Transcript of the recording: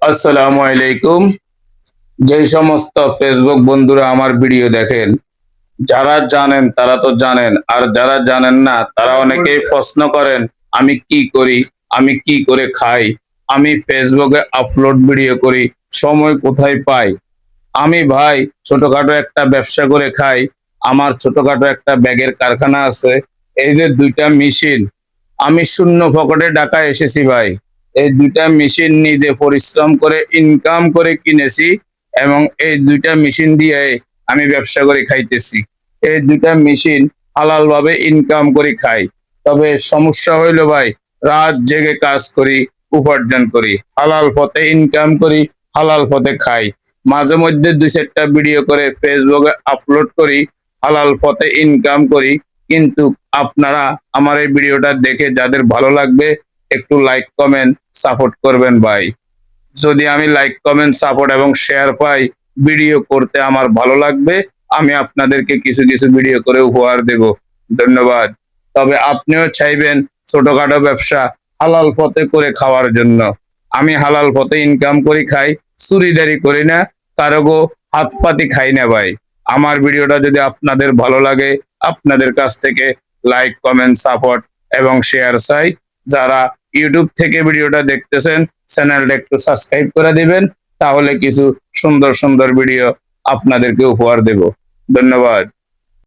আসসালামু আলাইকুম। যে সমস্ত ফেসবুক বন্ধুরা আমার ভিডিও দেখেন, যারা জানেন তারা তো জানেন, আর যারা জানেন না তারা অনেকেই প্রশ্ন করেন আমি কি করি, আমি কি করে খাই, আমি ফেসবুকে আপলোড ভিডিও করি, সময় কোথায় পাই। আমি ভাই ছোটখাটো একটা ব্যবসা করে খাই। আমার ছোটখাটো একটা ব্যাগের কারখানা আছে। এই যে ২টা মেশিন আমি শূন্য পকেটে ঢাকায় এসেছি ভাই। এই ২টা মেশিন নিজে পরিশ্রম করে ইনকাম করে কিনেছি, এবং এই ২টা মেশিন দিয়ে আমি ব্যবসা করে খাইতেছি। এই ২টা মেশিন হালাল ভাবে ইনকাম করে খাই। তবে সমস্যা হইলো ভাই, রাত জেগে কাজ করি, উপার্জন করি, হালাল পথে ইনকাম করি, হালাল পথে খাই। মাঝে মধ্যে ২-৪টা ভিডিও করে ফেসবুকে আপলোড করি, হালাল পথে ইনকাম করি। কিন্তু আপনারা আমার এই ভিডিওটা দেখে যাদের ভালো লাগবে একটু লাইক কমেন্ট সাপোর্ট করবেন ভাই। যদি আমি লাইক কমেন্ট সাপোর্ট এবং শেয়ার পাই, ভিডিও করতে আমার ভালো লাগবে। আমি আপনাদেরকে কিছু কিছু ভিডিও করে উপহার দেব। ধন্যবাদ। তবে আপনিও চাইবেন ছোটখাটো ব্যবসা হালাল পথে করে খাওয়ার জন্য। আমি হালাল পথে ইনকাম করি খাই, চুরিদারি করি না, কারো হাত পাতি খাই না ভাই। আমার ভিডিওটা যদি আপনাদের ভালো লাগে, আপনাদের কাছ থেকে লাইক কমেন্ট সাপোর্ট এবং শেয়ার চাই। যারা ইউটিউব থেকে ভিডিওটা দেখতেছেন, চ্যানেলটা একটু সাবস্ক্রাইব করে দিবেন, তাহলে কিছু সুন্দর সুন্দর ভিডিও আপনাদেরকে উপহার দেব। ধন্যবাদ।